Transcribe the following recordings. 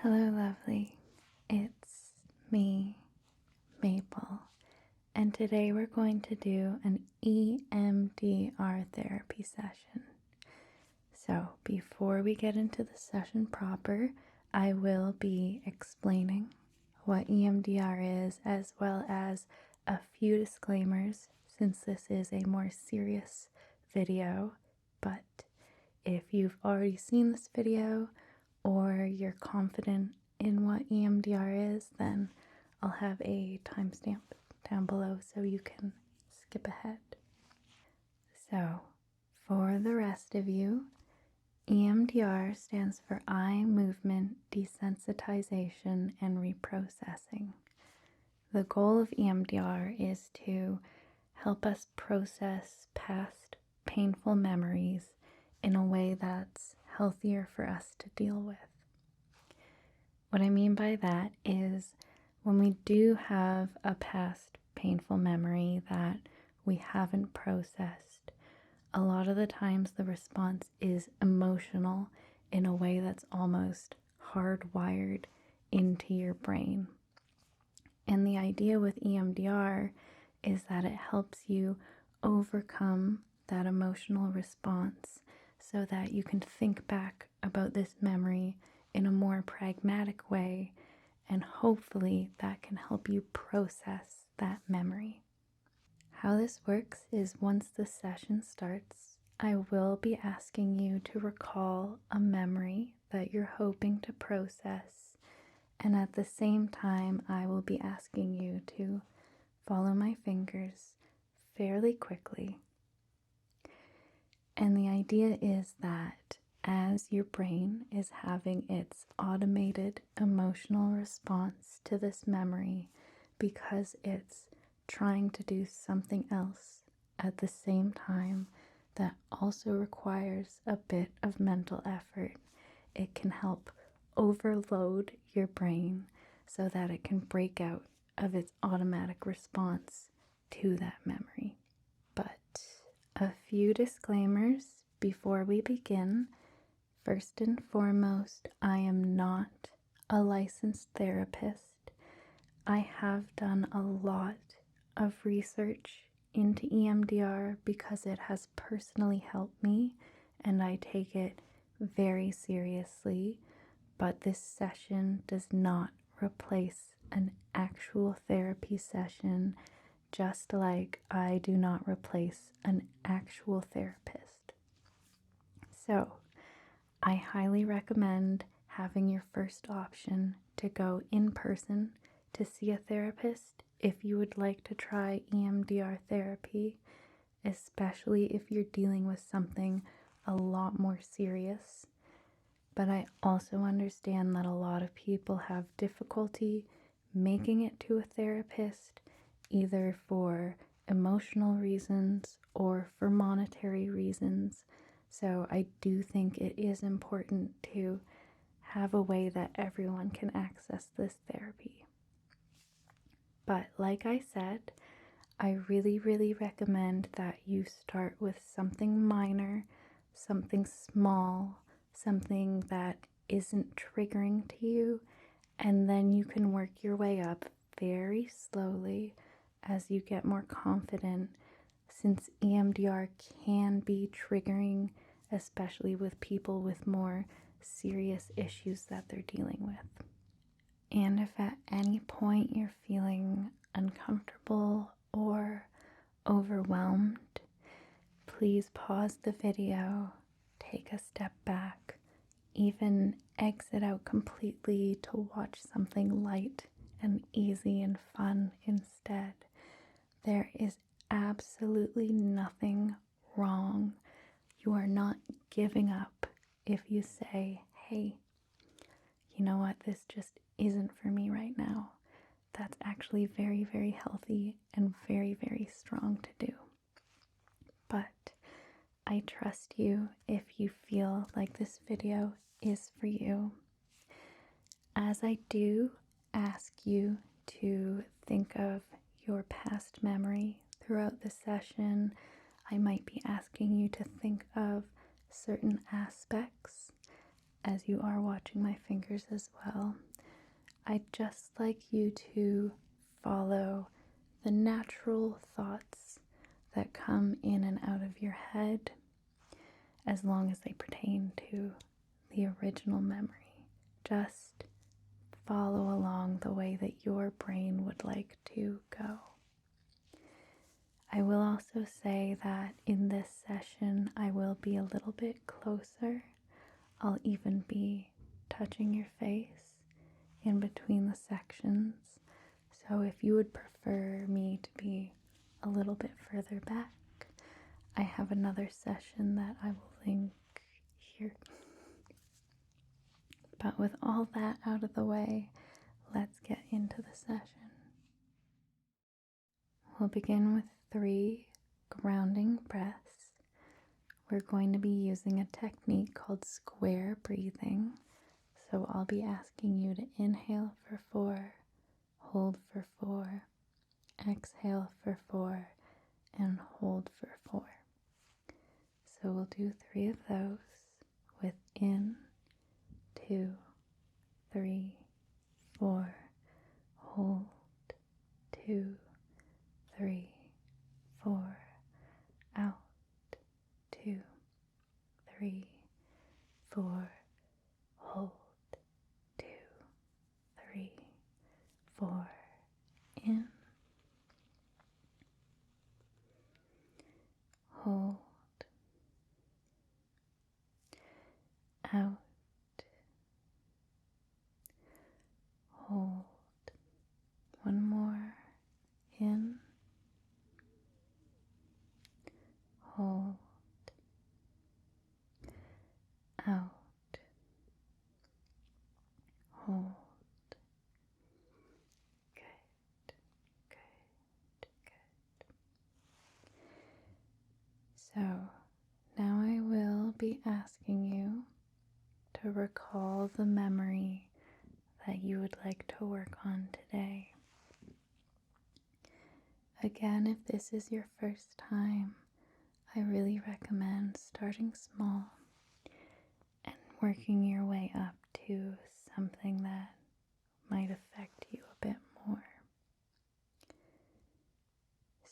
Hello, lovely. It's me, Maple, and today we're going to do an EMDR therapy session. So, before we get into the session proper, I will be explaining what EMDR is, as well as a few disclaimers, since this is a more serious video. But if you've already seen this video, or you're confident in what EMDR is, then I'll have a timestamp down below so you can skip ahead. So, for the rest of you, EMDR stands for Eye Movement Desensitization and Reprocessing. The goal of EMDR is to help us process past painful memories in a way that's healthier for us to deal with. What I mean by that is when we do have a past painful memory that we haven't processed, a lot of the times the response is emotional in a way that's almost hardwired into your brain. And the idea with EMDR is that it helps you overcome that emotional response so that you can think back about this memory in a more pragmatic way, and hopefully that can help you process that memory. How this works is once the session starts, I will be asking you to recall a memory that you're hoping to process, and at the same time I will be asking you to follow my fingers fairly quickly. And the idea is that as your brain is having its automated emotional response to this memory, because it's trying to do something else at the same time that also requires a bit of mental effort, it can help overload your brain so that it can break out of its automatic response to that memory. But a few disclaimers before we begin. First and foremost, I am not a licensed therapist. I have done a lot of research into EMDR because it has personally helped me and I take it very seriously, but this session does not replace an actual therapy session, just like I do not replace an actual therapist. So, I highly recommend having your first option to go in person to see a therapist if you would like to try EMDR therapy, especially if you're dealing with something a lot more serious. But I also understand that a lot of people have difficulty making it to a therapist, either for emotional reasons or for monetary reasons. So I do think it is important to have a way that everyone can access this therapy. But like I said, I really recommend that you start with something minor, something small, something that isn't triggering to you, and then you can work your way up very slowly as you get more confident, since EMDR can be triggering, especially with people with more serious issues that they're dealing with. And if at any point you're feeling uncomfortable or overwhelmed, please pause the video, take a step back, even exit out completely to watch something light and easy and fun instead. There is absolutely nothing wrong. You are not giving up if you say, hey, you know what, this just isn't for me right now. That's actually very healthy and very strong to do. But I trust you if you feel like this video is for you. As I do ask you to think of your past memory throughout the session, I might be asking you to think of certain aspects as you are watching my fingers as well, I'd just like you to follow the natural thoughts that come in and out of your head, as long as they pertain to the original memory. Just follow along the way that your brain would like to go. I will also say that in this session, I will be a little bit closer. I'll even be touching your face in between the sections. So if you would prefer me to be a little bit further back, I have another session that I will link here. But with all that out of the way, let's get into the session. We'll begin with 3 grounding breaths. We're going to be using a technique called square breathing. So I'll be asking you to inhale for 4, hold for 4, exhale for 4, and hold for 4. So we'll do 3 of those with in, 2, 3, 4, hold, 2, 3, 4, out, 2, 3, 4, hold, 2, 3, 4, in, hold, out, hold, one more, in, hold, out, hold. Good, good, good. So now I will be asking you to recall the memory that you would like to work on today. Again, if this is your first time, I really recommend starting small and working your way up to something that might affect you a bit more.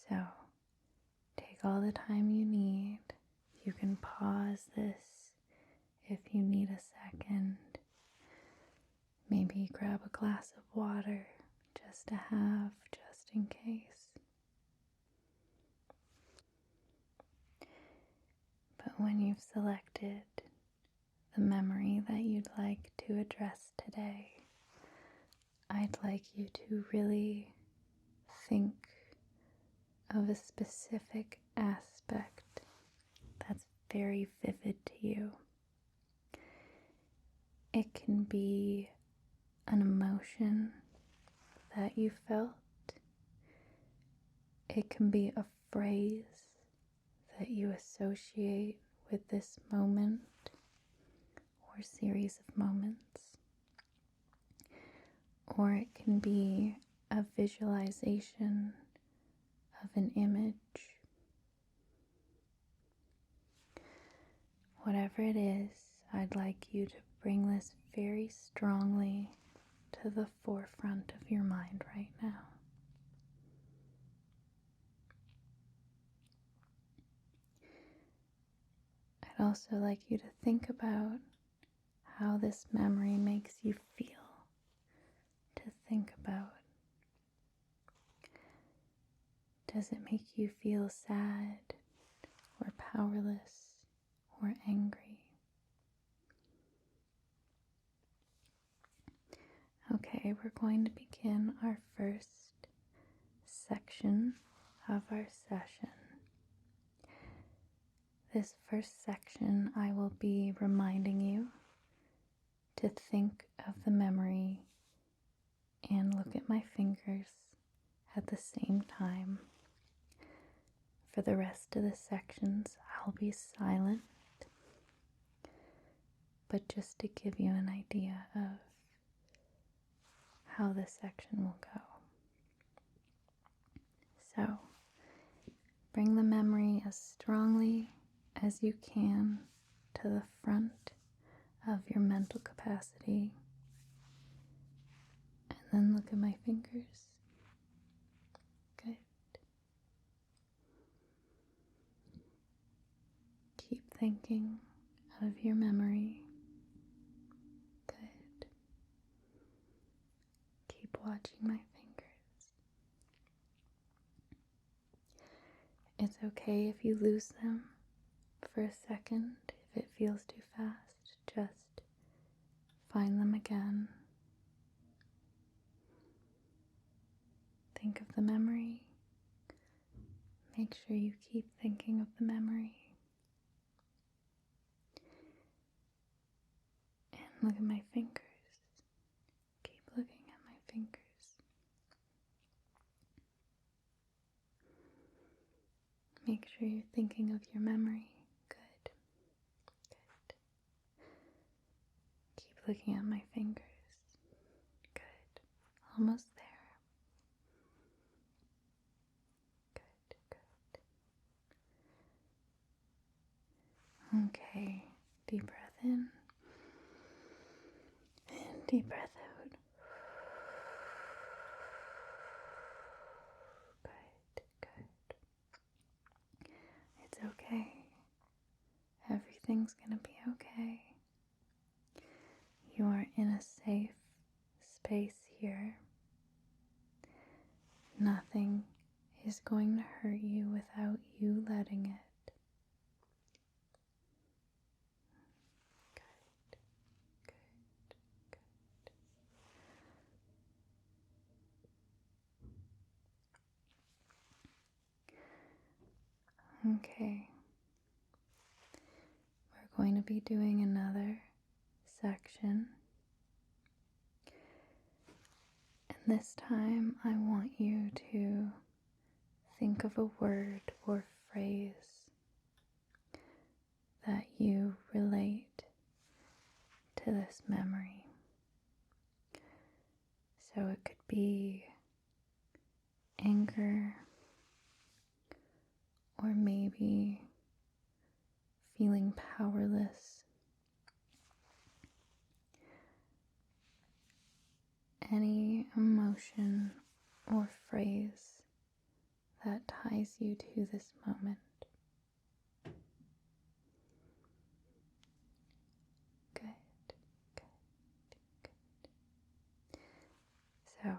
So, take all the time you need. You can pause this if you need a second. Maybe grab a glass of water just to have, just in case. But when you've selected the memory that you'd like to address today, I'd like you to really think of a specific aspect that's very vivid to you. It can be an emotion that you felt. It can be a phrase that you associate with this moment or series of moments. Or it can be a visualization of an image. Whatever it is, I'd like you to bring this very strongly to the forefront of your mind right now. I'd also like you to think about how this memory makes you feel to think about. Does it make you feel sad or powerless or angry? Okay, we're going to begin our first section of our session. This first section, I will be reminding you to think of the memory and look at my fingers at the same time. For the rest of the sections, I'll be silent, but just to give you an idea of how this section will go. So, bring the memory as strongly as you can to the front of your your mental capacity. And then look at my fingers. Good. Keep thinking out of your memory. Good. Keep watching my fingers. It's okay if you lose them for a second. If it feels too fast, just find them again. Think of the memory. Make sure you keep thinking of the memory. And look at my fingers. Keep looking at my fingers. Make sure you're thinking of your memory. Good. Good. Keep looking at my fingers. Good. Almost there. Good, good. Okay. Deep breath in. And deep breath out. Good, good. It's okay. Everything's gonna be okay. You are in a safe space here. Nothing is going to hurt you without you letting it. Good, good, good. Okay. We're going to be doing another section. And this time I want you to think of a word or phrase that you relate to this memory. So it could be anger, or maybe feeling powerless. Any emotion or phrase that ties you to this moment. Good, good, good. So,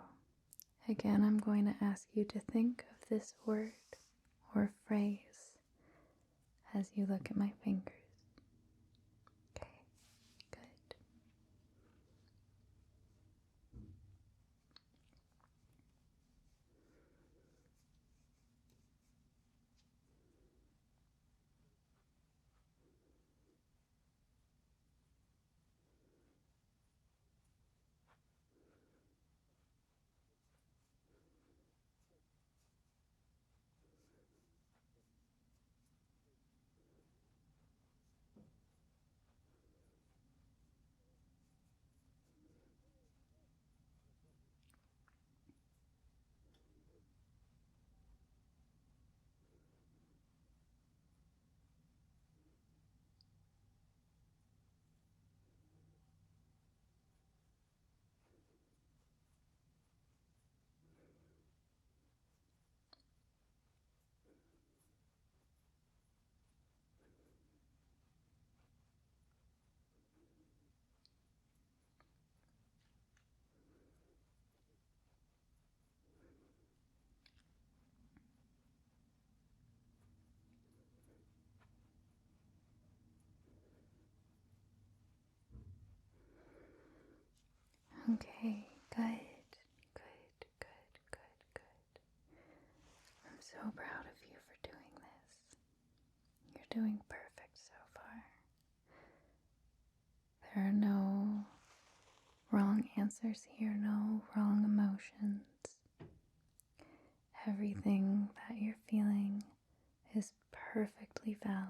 again, I'm going to ask you to think of this word or phrase as you look at my fingers. Okay, good. Okay, good, good, good, good, good. I'm so proud of you for doing this. You're doing perfect so far. There are no wrong answers here, no wrong emotions. Everything that you're feeling is perfectly valid.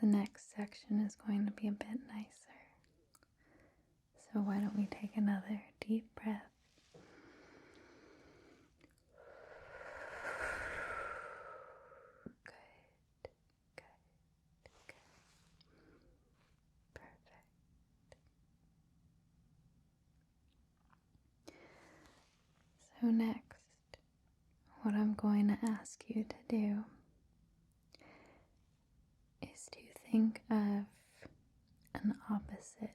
The next section is going to be a bit nicer. So why don't we take another deep breath. Good, good. So next, what I'm going to ask you to do is to think of an opposite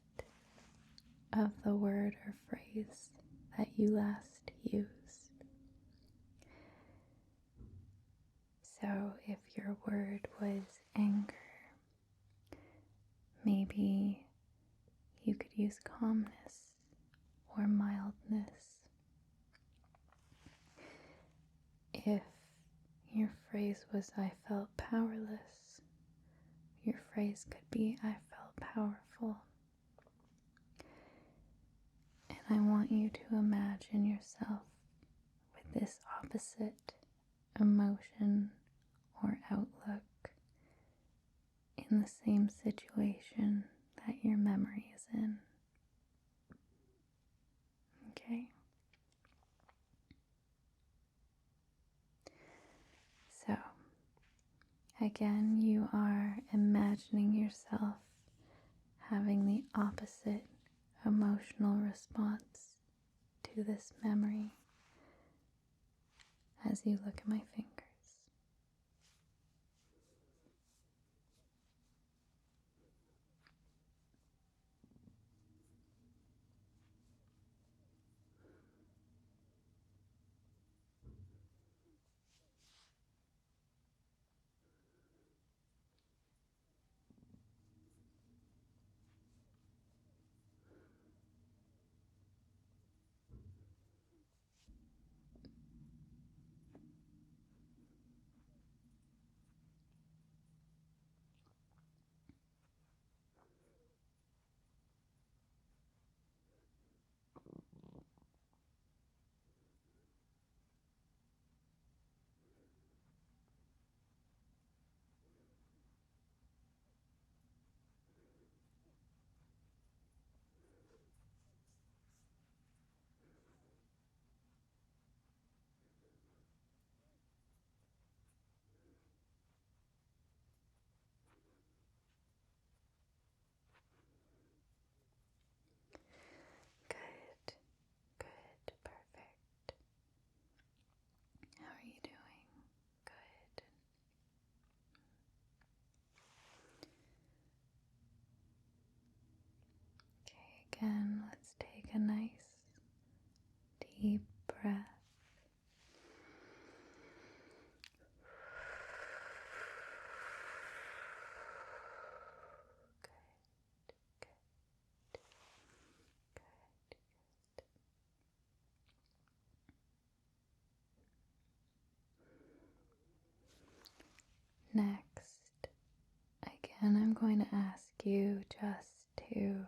of the word or phrase that you last used. So if your word was anger, maybe you could use calmness or mildness. If your phrase was I felt powerless, your phrase could be I felt powerful. And I want you to imagine yourself with this opposite emotion or outlook in the same situation that your memory is in. Okay? So, again, you are imagining yourself having the opposite emotional response to this memory as you look at my fingers. Good, good, perfect. How are you doing? Good. Okay, again, let's take a nice deep breath. Next, again, I'm going to ask you just to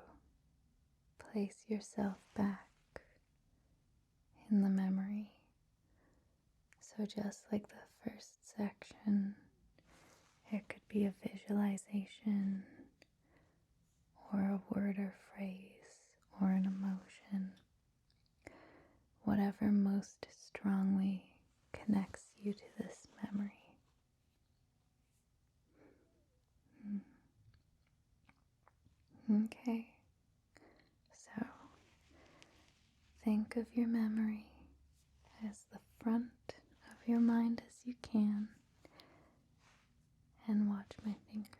place yourself back in the memory. So just like the first section, it could be a visualization or a word or phrase or an emotion, whatever most strongly connects you to this memory. Okay, so think of your memory as the front of your mind as you can, and watch my fingers.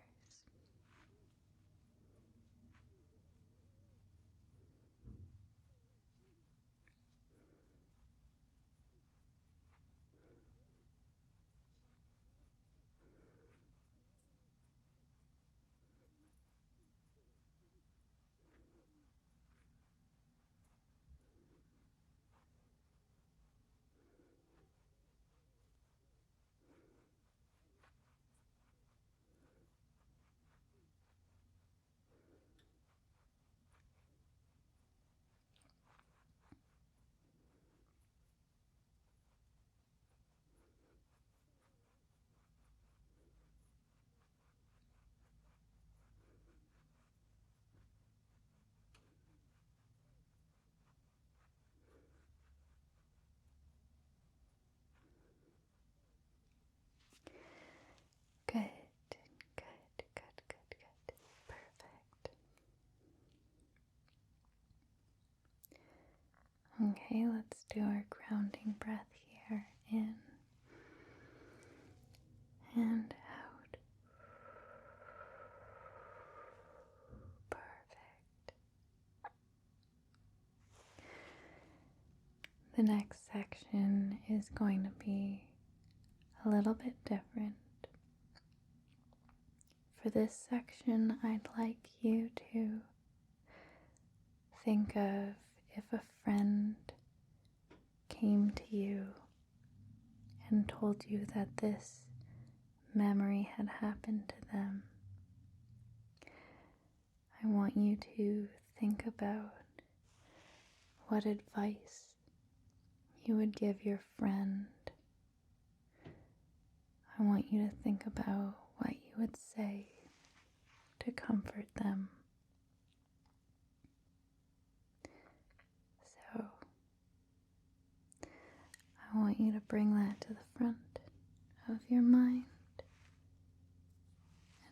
Okay, let's do our grounding breath here. In and out. Perfect. The next section is going to be a little bit different. For this section, I'd like you to think of if a friend came to you and told you that this memory had happened to them. I want you to think about what advice you would give your friend. I want you to think about what you would say to comfort them. So, I want you to bring that to the front of your mind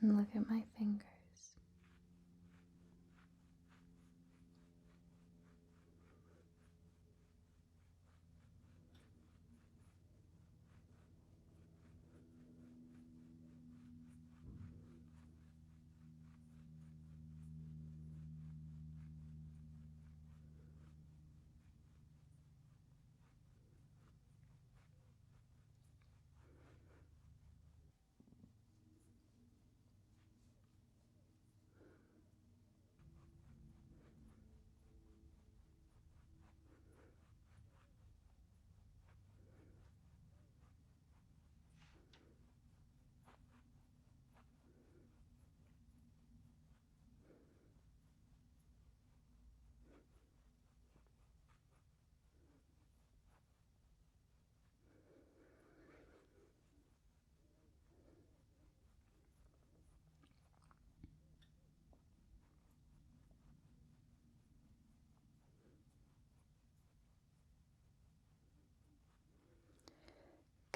and look at my fingers.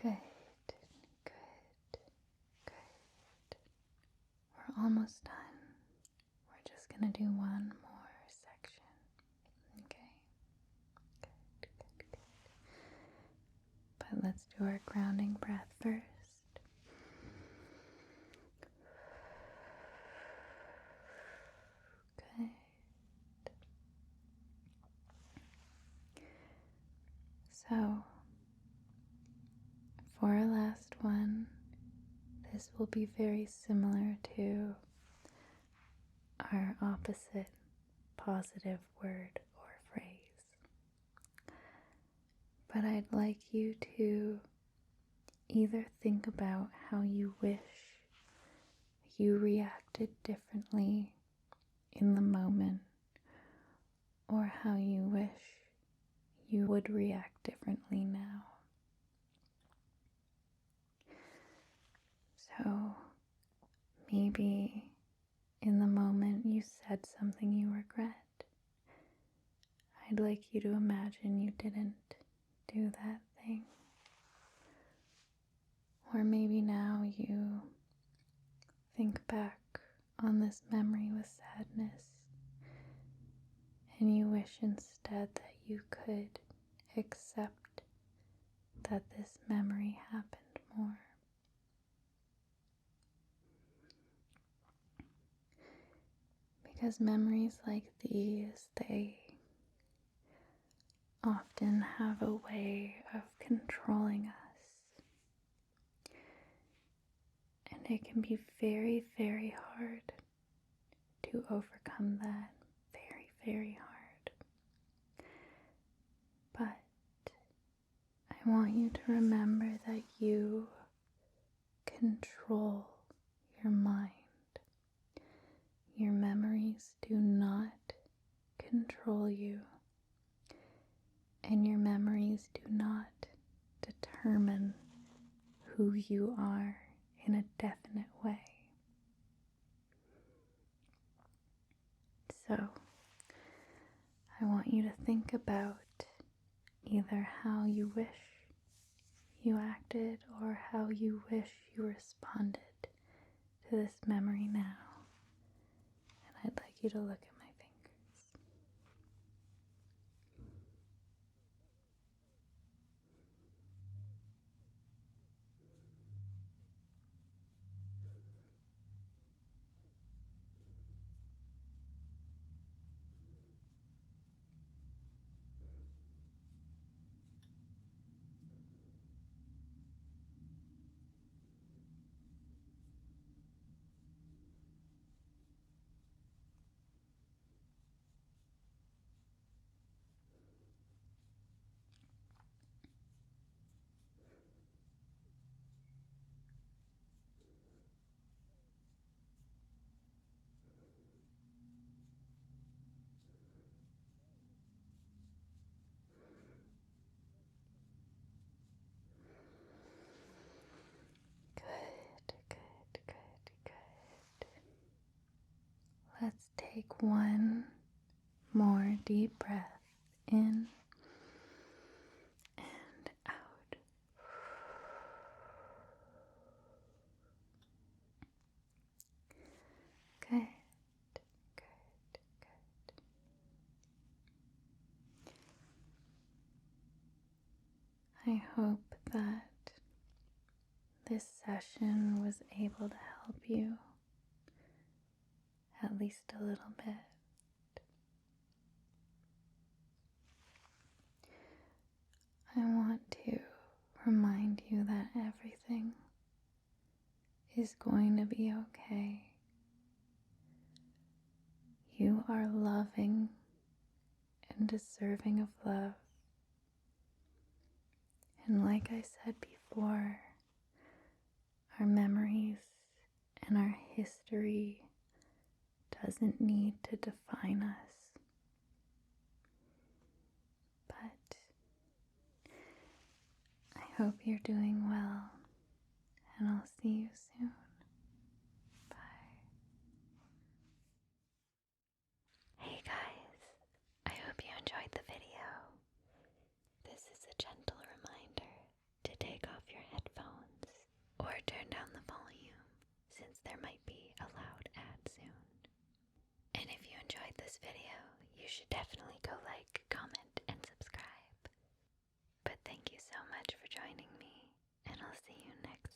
Good, good, good. We're almost done. We're just going to do one more section. Okay? Good, good, good. But let's do our grounding breath first. Good. So, for our last one, this will be very similar to our opposite positive word or phrase. But I'd like you to either think about how you wish you reacted differently in the moment, or how you wish you would react differently now. So maybe in the moment you said something you regret. I'd like you to imagine you didn't do that thing. Or maybe now you think back on this memory with sadness and you wish instead that you could accept that this memory happened more. Because memories like these, they often have a way of controlling us. And it can be very, very hard to overcome that. Very, very hard. But I want you to remember that you control your mind. Your memories do not control you, and your memories do not determine who you are in a definite way. So, I want you to think about either how you wish you acted or how you wish you responded to this memory now. And I'd like you to look at my fingers. take one more deep breath in and out. Good, good, good. I hope that this session was able to help you at least a little bit. I want to remind you that everything is going to be okay. You are loving and deserving of love. And like I said before, our memories and our history doesn't need to define us. But I hope you're doing well, and I'll see you soon. Bye. Hey guys, I hope you enjoyed the video. This is a gentle reminder to take off your headphones or turn down the volume, since there might be a loud ad soon. And if you enjoyed this video, you should definitely go like, comment, and subscribe. But thank you so much for joining me, and I'll see you next